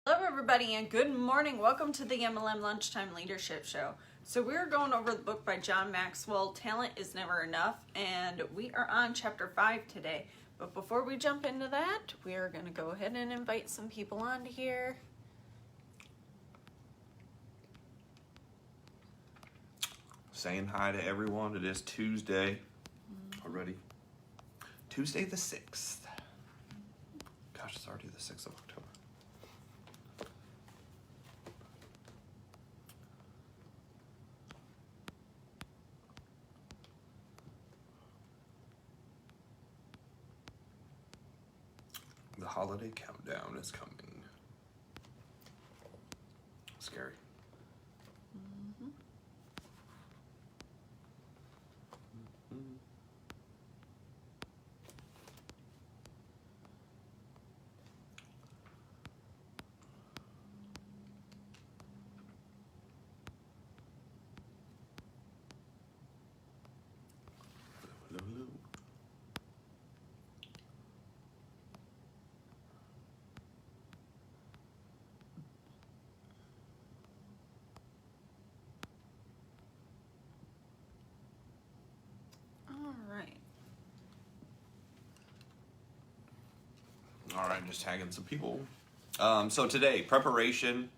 Hello everybody and good morning. Welcome to the MLM Lunchtime Leadership Show. So we're going over the book by John Maxwell, Talent is Never Enough, and we are on chapter 5 today. But before we jump into that, we are going to go ahead and invite some people onto here. Saying hi to everyone. It is Tuesday already. Tuesday the 6th. Gosh, it's already the 6th of October. The holiday countdown is coming. Scary. All right, just tagging some people. So today, preparation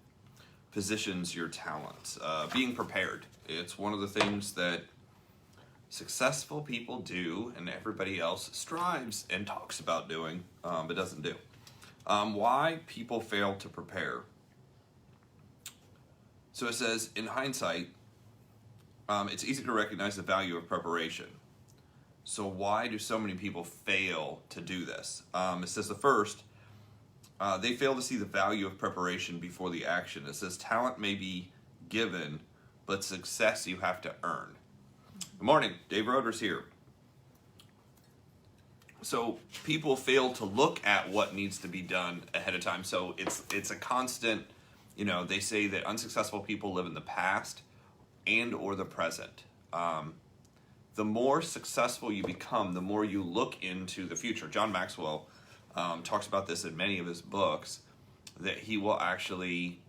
positions your talents. Being prepared. It's one of the things that successful people do and everybody else strives and talks about doing, but doesn't do. Why people fail to prepare. So it says, in hindsight, it's easy to recognize the value of preparation. So why do so many people fail to do this? It says the first, they fail to see the value of preparation before the action. It says talent may be given, but success you have to earn. Good morning, Dave Roeder's here. So people fail to look at what needs to be done ahead of time. So it's a constant, they say that unsuccessful people live in the past and or the present. The more successful you become, the more you look into the future. John Maxwell talks about this in many of his books, that he will actually,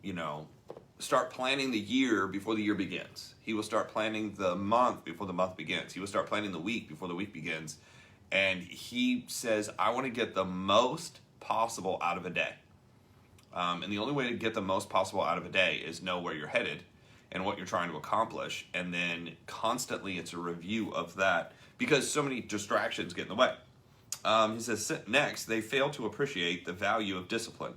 start planning the year before the year begins. He will start planning the month before the month begins. He will start planning the week before the week begins. And he says, I want to get the most possible out of a day. And the only way to get the most possible out of a day is know where you're headed and what you're trying to accomplish, and then constantly it's a review of that because so many distractions get in the way. He says, next, they fail to appreciate the value of discipline.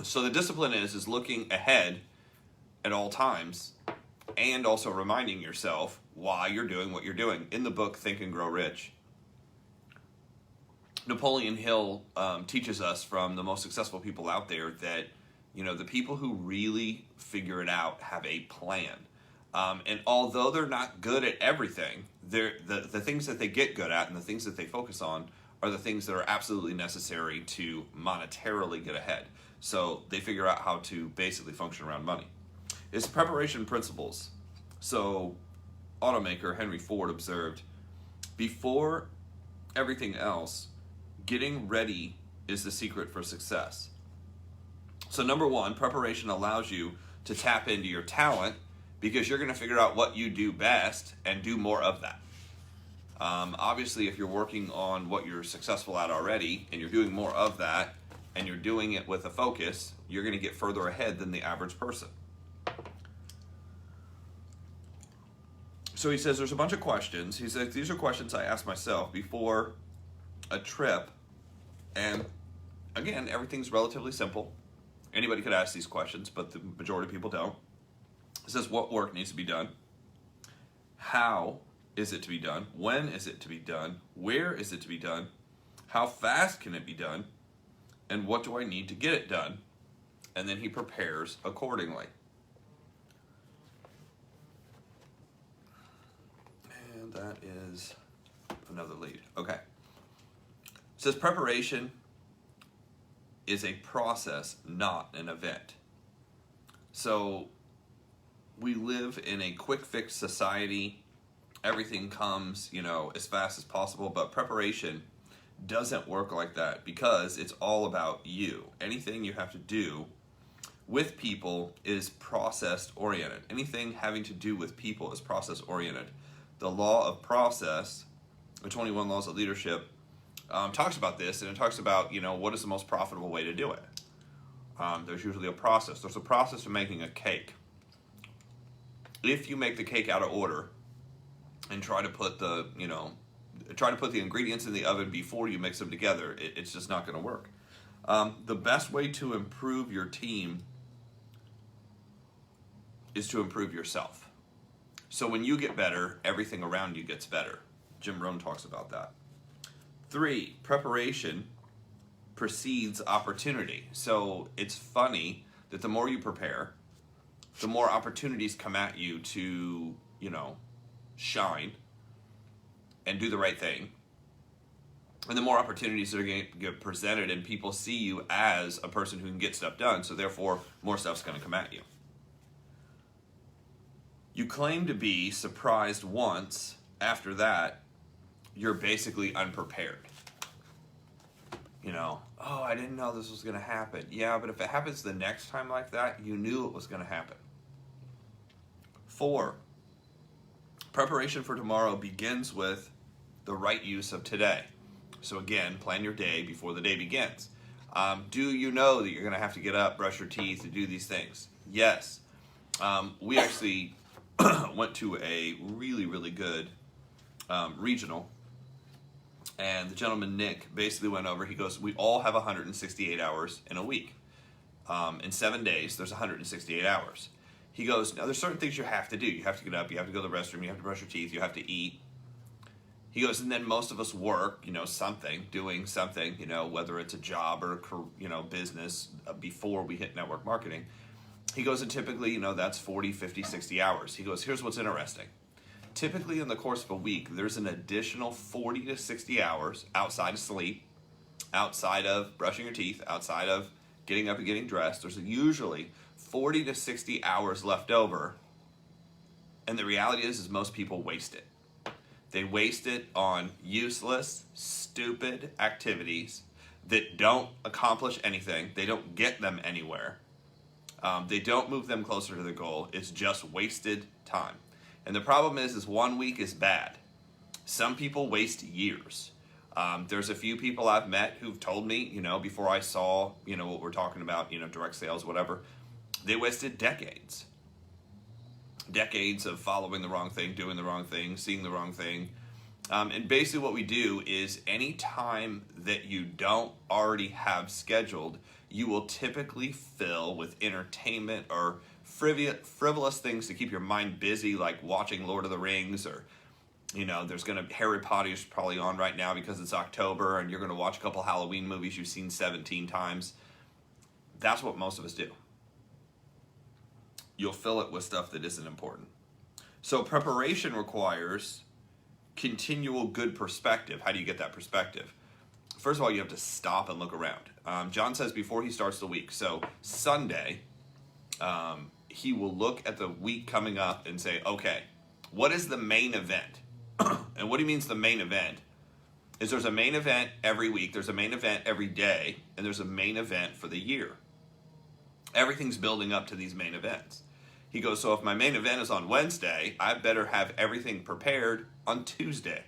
So the discipline is looking ahead at all times and also reminding yourself why you're doing what you're doing. In the book, Think and Grow Rich, Napoleon Hill teaches us from the most successful people out there that the people who really figure it out have a plan. And although they're not good at everything, the things that they get good at and the things that they focus on are the things that are absolutely necessary to monetarily get ahead. So they figure out how to basically function around money. It's preparation principles. So automaker Henry Ford observed, before everything else, getting ready is the secret for success. So number one, preparation allows you to tap into your talent because you're going to figure out what you do best and do more of that. Obviously, if you're working on what you're successful at already and you're doing more of that and you're doing it with a focus, you're going to get further ahead than the average person. So he says there's a bunch of questions. He says these are questions I ask myself before a trip. And again, everything's relatively simple. Anybody could ask these questions, but the majority of people don't. It says what work needs to be done, how is it to be done, when is it to be done, where is it to be done, how fast can it be done, and what do I need to get it done? And then he prepares accordingly. And that is another lead. Okay. It says preparation is a process, not an event. So we live in a quick fix society. Everything comes, as fast as possible, but preparation doesn't work like that because it's all about you. Anything you have to do with people is process oriented. Anything having to do with people is process oriented. The law of process, the 21 laws of leadership, talks about this, and it talks about, what is the most profitable way to do it. There's usually a process. There's a process of making a cake. If you make the cake out of order and try to put the ingredients in the oven before you mix them together, it's just not going to work. The best way to improve your team is to improve yourself. So when you get better, everything around you gets better. Jim Rohn talks about that. 3, preparation precedes opportunity. So it's funny that the more you prepare, the more opportunities come at you to, shine and do the right thing. And the more opportunities that are going to get presented, and people see you as a person who can get stuff done, so therefore more stuff's going to come at you. You claim to be surprised once. After that, you're basically unprepared. Oh, I didn't know this was going to happen. Yeah, but if it happens the next time like that, you knew it was going to happen. 4, preparation for tomorrow begins with the right use of today. So again, plan your day before the day begins. Do you know that you're going to have to get up, brush your teeth, and do these things? Yes. We actually went to a really, really good regional, and the gentleman, Nick, basically went over, he goes, we all have 168 hours in a week. In 7 days, there's 168 hours. He goes, now there's certain things you have to do. You have to get up, you have to go to the restroom, you have to brush your teeth, you have to eat. He goes, and then most of us work, doing something, whether it's a job or, business before we hit network marketing. He goes, and typically, that's 40, 50, 60 hours. He goes, here's what's interesting. Typically in the course of a week, there's an additional 40 to 60 hours outside of sleep, outside of brushing your teeth, outside of getting up and getting dressed. There's usually 40 to 60 hours left over. And the reality is most people waste it. They waste it on useless, stupid activities that don't accomplish anything. They don't get them anywhere. They don't move them closer to the goal. It's just wasted time. And the problem is 1 week is bad. Some people waste years. There's a few people I've met who've told me, before I saw, what we're talking about, direct sales, whatever, they wasted decades. Decades of following the wrong thing, doing the wrong thing, seeing the wrong thing. And basically what we do is any time that you don't already have scheduled, you will typically fill with entertainment or frivolous things to keep your mind busy, like watching Lord of the Rings, or Harry Potter is probably on right now because it's October, and you're going to watch a couple Halloween movies you've seen 17 times. That's what most of us do. You'll fill it with stuff that isn't important. So preparation requires continual good perspective. How do you get that perspective? First of all, you have to stop and look around. John says before he starts the week, so Sunday, he will look at the week coming up and say, okay, what is the main event? And what he means the main event is there's a main event every week, there's a main event every day, and there's a main event for the year. Everything's building up to these main events. He goes, so if my main event is on Wednesday, I better have everything prepared on Tuesday.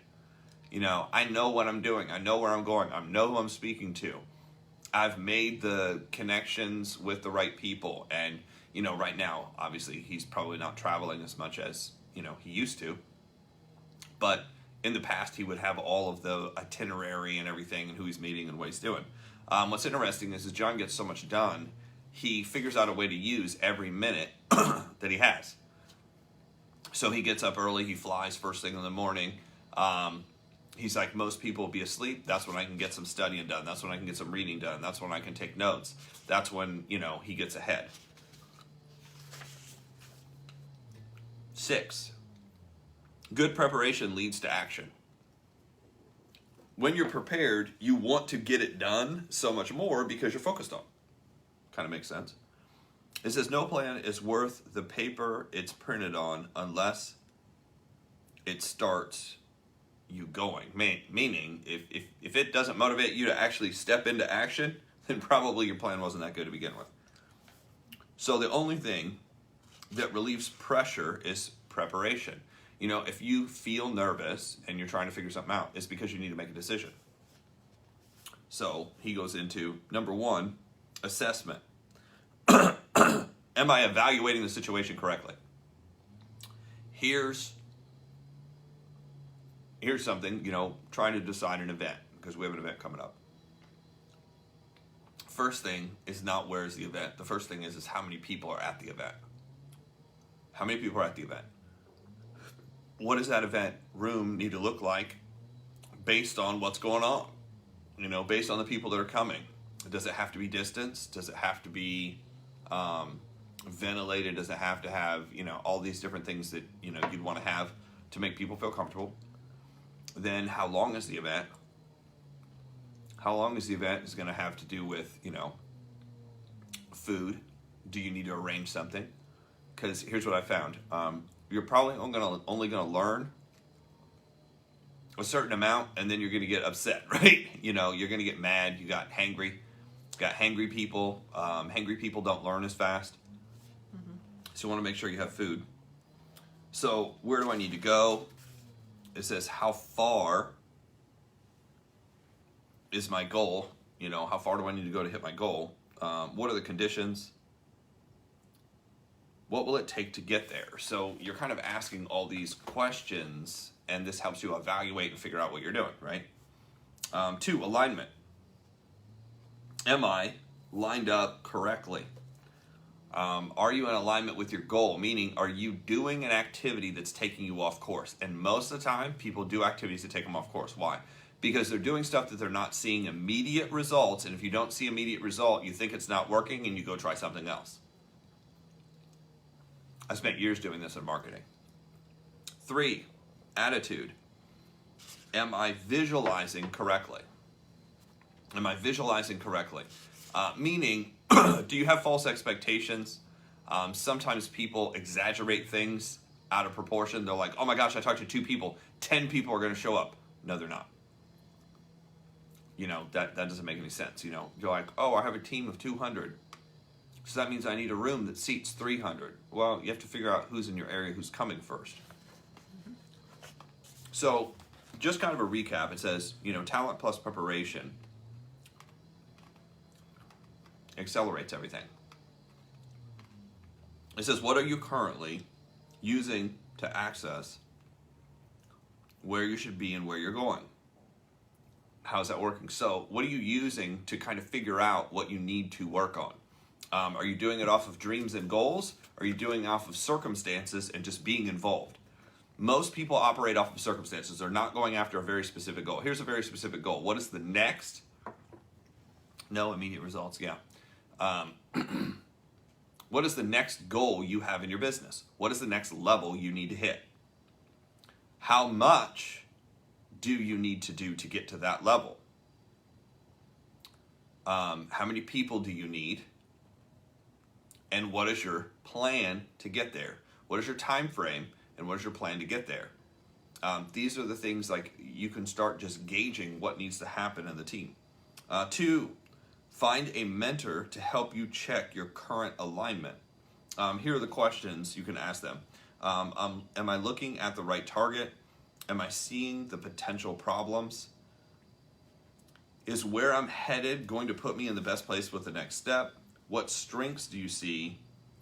I know what I'm doing. I know where I'm going. I know who I'm speaking to. I've made the connections with the right people. And, right now, obviously, he's probably not traveling as much as, he used to. But in the past, he would have all of the itinerary and everything and who he's meeting and what he's doing. What's interesting is John gets so much done, he figures out a way to use every minute that he has. So he gets up early, he flies first thing in the morning. He's like, most people will be asleep. That's when I can get some studying done. That's when I can get some reading done. That's when I can take notes. That's when, he gets ahead. 6, good preparation leads to action. When you're prepared, you want to get it done so much more because you're focused on. Kind of makes sense. It says, no plan is worth the paper it's printed on unless it starts you going. Meaning, if it doesn't motivate you to actually step into action, then probably your plan wasn't that good to begin with. So the only thing that relieves pressure is preparation. You know, if you feel nervous and you're trying to figure something out, it's because you need to make a decision. So he goes into number 1, assessment. Am I evaluating the situation correctly? Here's something, you know, trying to decide an event, because we have an event coming up. First thing is not where is the event. The first thing is how many people are at the event. How many people are at the event? What does that event room need to look like based on what's going on? You know, based on the people that are coming. Does it have to be distanced? Does it have to be ventilated? Does it have to have, you know, all these different things that, you know, you'd want to have to make people feel comfortable? Then how long is the event? How long is the event is going to have to do with, you know, food. Do you need to arrange something? Because here's what I found. You're probably only going to learn a certain amount, and then you're going to get upset, right? You know, you're going to get mad. You got hangry. Got hangry people. Hangry people don't learn as fast. Mm-hmm. So you want to make sure you have food. So where do I need to go? It says, how far is my goal? You know, how far do I need to go to hit my goal? What are the conditions? What will it take to get there? So you're kind of asking all these questions, and this helps you evaluate and figure out what you're doing, right? 2, alignment. Am I lined up correctly? Are you in alignment with your goal? Meaning, are you doing an activity that's taking you off course? And most of the time, people do activities that take them off course. Why? Because they're doing stuff that they're not seeing immediate results, and if you don't see immediate result, you think it's not working, and you go try something else. I spent years doing this in marketing. 3, attitude. Am I visualizing correctly? Am I visualizing correctly? Meaning, do you have false expectations? Sometimes people exaggerate things out of proportion. They're like, oh my gosh, I talked to 2 people. 10 people are going to show up. No, they're not. You know, that doesn't make any sense. You know, you're like, oh, I have a team of 200. So that means I need a room that seats 300. Well, you have to figure out who's in your area, who's coming first. Mm-hmm. So just kind of a recap. It says, you know, talent plus preparation accelerates everything. It says, what are you currently using to access where you should be and where you're going? How's that working? So what are you using to kind of figure out what you need to work on? Are you doing it off of dreams and goals? Are you doing it off of circumstances and just being involved? Most people operate off of circumstances. They're not going after a very specific goal. Here's a very specific goal. What is the next? No immediate results, yeah. What is the next goal you have in your business? What is the next level you need to hit? How much do you need to do to get to that level? How many people do you need? And what is your plan to get there? What is your time frame? And what is your plan to get there? These are the things like you can start just gauging what needs to happen in the team. 2, find a mentor to help you check your current alignment. Here are the questions you can ask them. Am I looking at the right target? Am I seeing the potential problems? Is where I'm headed going to put me in the best place with the next step? What strengths do you see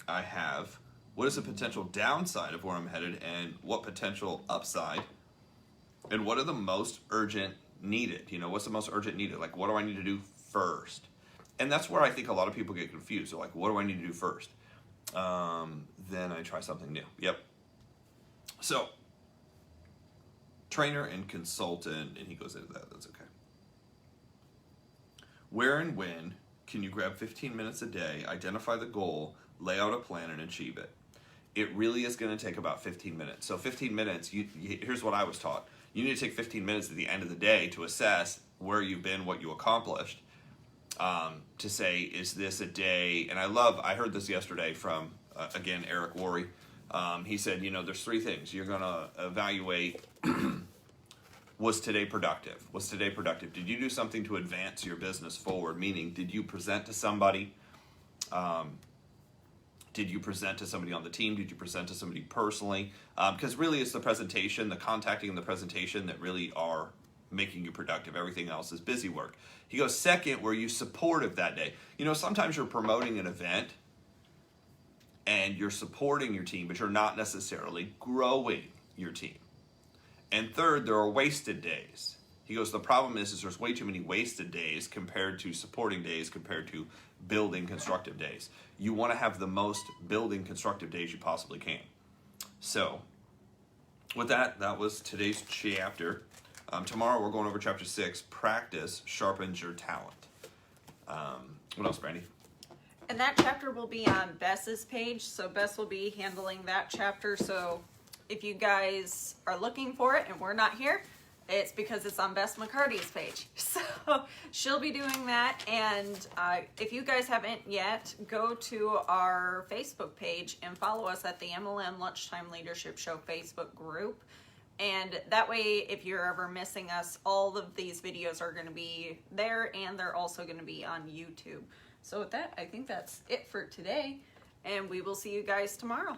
I have? What is the potential downside of where I'm headed, and what potential upside? And what are the most urgent needed? You know, what's the most urgent needed? Like, what do I need to do first? And that's where I think a lot of people get confused. They're like, what do I need to do first? Then I try something new. Yep. So, trainer and consultant, and he goes into that. That's okay. Where and when can you grab 15 minutes a day, identify the goal, lay out a plan, and achieve it? It really is going to take about 15 minutes. So 15 minutes, here's what I was taught. You need to take 15 minutes at the end of the day to assess where you've been, what you accomplished, to say, is this a day? And I heard this yesterday from, again, Eric Worre. He said, you know, there's 3 things. You're going to evaluate Was today productive? Was today productive? Did you do something to advance your business forward? Meaning, did you present to somebody? Did you present to somebody on the team? Did you present to somebody personally? Because really it's the presentation, the contacting and the presentation that really are making you productive. Everything else is busy work. He goes, second, were you supportive that day? You know, sometimes you're promoting an event and you're supporting your team, but you're not necessarily growing your team. And third, there are wasted days. He goes, the problem is there's way too many wasted days compared to supporting days, compared to building constructive days. You want to have the most building constructive days you possibly can. So, with that, that was today's chapter. Tomorrow we're going over chapter 6, practice sharpens your talent. What else, Brandy? And that chapter will be on Bess's page, so Bess will be handling that chapter. So if you guys are looking for it and we're not here, it's because it's on Bess McCarty's page. So she'll be doing that. And if you guys haven't yet, go to our Facebook page and follow us at the MLM Lunchtime Leadership Show Facebook group. And that way, if you're ever missing us, all of these videos are going to be there, and they're also going to be on YouTube. So with that, I think that's it for today, and we will see you guys tomorrow.